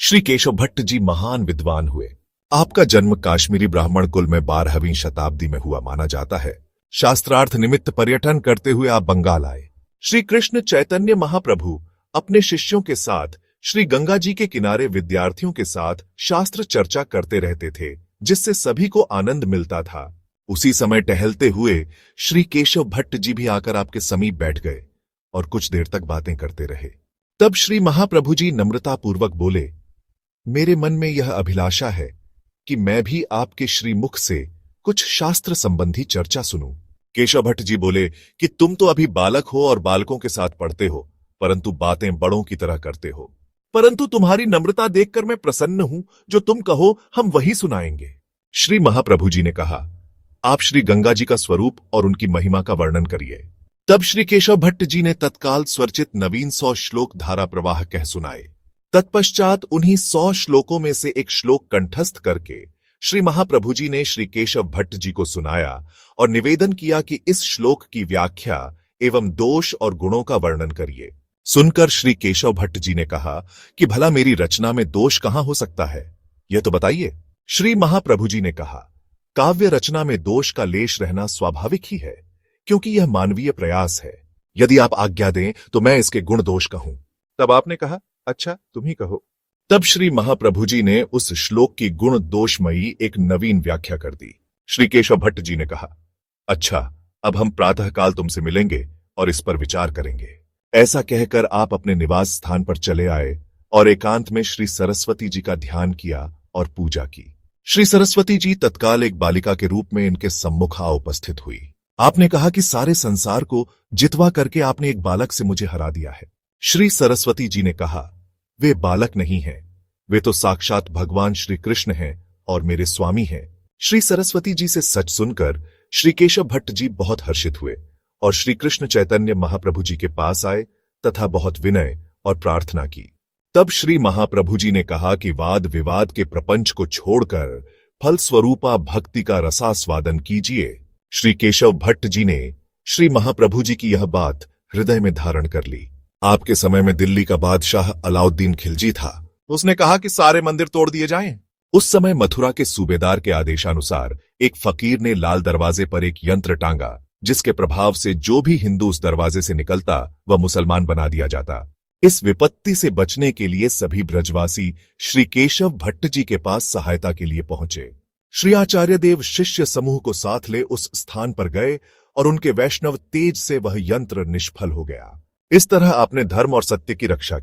श्री केशव भट्ट जी महान विद्वान हुए। आपका जन्म काश्मीरी ब्राह्मण कुल में 12वीं शताब्दी में हुआ माना जाता है। शास्त्रार्थ निमित्त पर्यटन करते हुए आप बंगाल आए। श्री कृष्ण चैतन्य महाप्रभु अपने शिष्यों के साथ श्री गंगा जी के किनारे विद्यार्थियों के साथ शास्त्र चर्चा करते रहते थे, जिससे सभी को आनंद मिलता था। उसी समय टहलते हुए श्री केशव भट्ट जी भी आकर आपके समीप बैठ गए और कुछ देर तक बातें करते रहे। तब श्री महाप्रभु जी नम्रतापूर्वक बोले, मेरे मन में यह अभिलाषा है कि मैं भी आपके श्रीमुख से कुछ शास्त्र संबंधी चर्चा सुनूं। केशव भट्ट जी बोले कि तुम तो अभी बालक हो और बालकों के साथ पढ़ते हो, परंतु बातें बड़ों की तरह करते हो। परंतु तुम्हारी नम्रता देखकर मैं प्रसन्न हूं, जो तुम कहो हम वही सुनाएंगे। श्री महाप्रभु जी ने कहा, आप श्री गंगा जी का स्वरूप और उनकी महिमा का वर्णन करिए। तब श्री केशव भट्ट जी ने तत्काल स्वरचित नवीन 100 श्लोक धारा प्रवाह कह सुनाए। तत्पश्चात उन्हीं 100 श्लोकों में से एक श्लोक कंठस्थ करके श्री महाप्रभु जी ने श्री केशव भट्ट जी को सुनाया और निवेदन किया कि इस श्लोक की व्याख्या एवं दोष और गुणों का वर्णन करिए। सुनकर श्री केशव भट्ट जी ने कहा कि भला मेरी रचना में दोष कहां हो सकता है, यह तो बताइए। श्री महाप्रभु जी ने कहा, काव्य रचना में दोष का लेश रहना स्वाभाविक ही है, क्योंकि यह मानवीय प्रयास है। यदि आप आज्ञा दें तो मैं इसके गुण दोष कहूं। तब आपने कहा, अच्छा तुम ही कहो। तब श्री महाप्रभु जी ने उस श्लोक की गुण दोषमयी एक नवीन व्याख्या कर दी। श्री केशव भट्ट जी ने कहा, अच्छा अब हम प्रातःकाल तुमसे मिलेंगे और इस पर विचार करेंगे। ऐसा कहकर आप अपने निवास स्थान पर चले आए और एकांत में श्री सरस्वती जी का ध्यान किया और पूजा की। श्री सरस्वती जी तत्काल एक बालिका के रूप में इनके सम्मुख आ उपस्थित हुई। आपने कहा कि सारे संसार को जितवा करके आपने एक बालक से मुझे हरा दिया है। श्री सरस्वती जी ने कहा, वे बालक नहीं हैं, वे तो साक्षात भगवान श्री कृष्ण हैं और मेरे स्वामी हैं। श्री सरस्वती जी से सच सुनकर श्री केशव भट्ट जी बहुत हर्षित हुए और श्री कृष्ण चैतन्य महाप्रभु जी के पास आए तथा बहुत विनय और प्रार्थना की। तब श्री महाप्रभु जी ने कहा कि वाद विवाद के प्रपंच को छोड़कर फलस्वरूपा भक्ति का रसास्वादन कीजिए। श्री केशव भट्ट जी ने श्री महाप्रभु जी की यह बात हृदय में धारण कर ली। आपके समय में दिल्ली का बादशाह अलाउद्दीन खिलजी था। उसने कहा कि सारे मंदिर तोड़ दिए जाएं। उस समय मथुरा के सूबेदार के आदेशानुसार एक फकीर ने लाल दरवाजे पर एक यंत्र टांगा, जिसके प्रभाव से जो भी हिंदू उस दरवाजे से निकलता वह मुसलमान बना दिया जाता। इस विपत्ति से बचने के लिए सभी ब्रजवासी श्री केशव भट्ट जी के पास सहायता के लिए पहुंचे। श्री आचार्य देव शिष्य समूह को साथ ले उस स्थान पर गए और उनके वैष्णव तेज से वह यंत्र निष्फल हो गया। इस तरह आपने धर्म और सत्य की रक्षा की।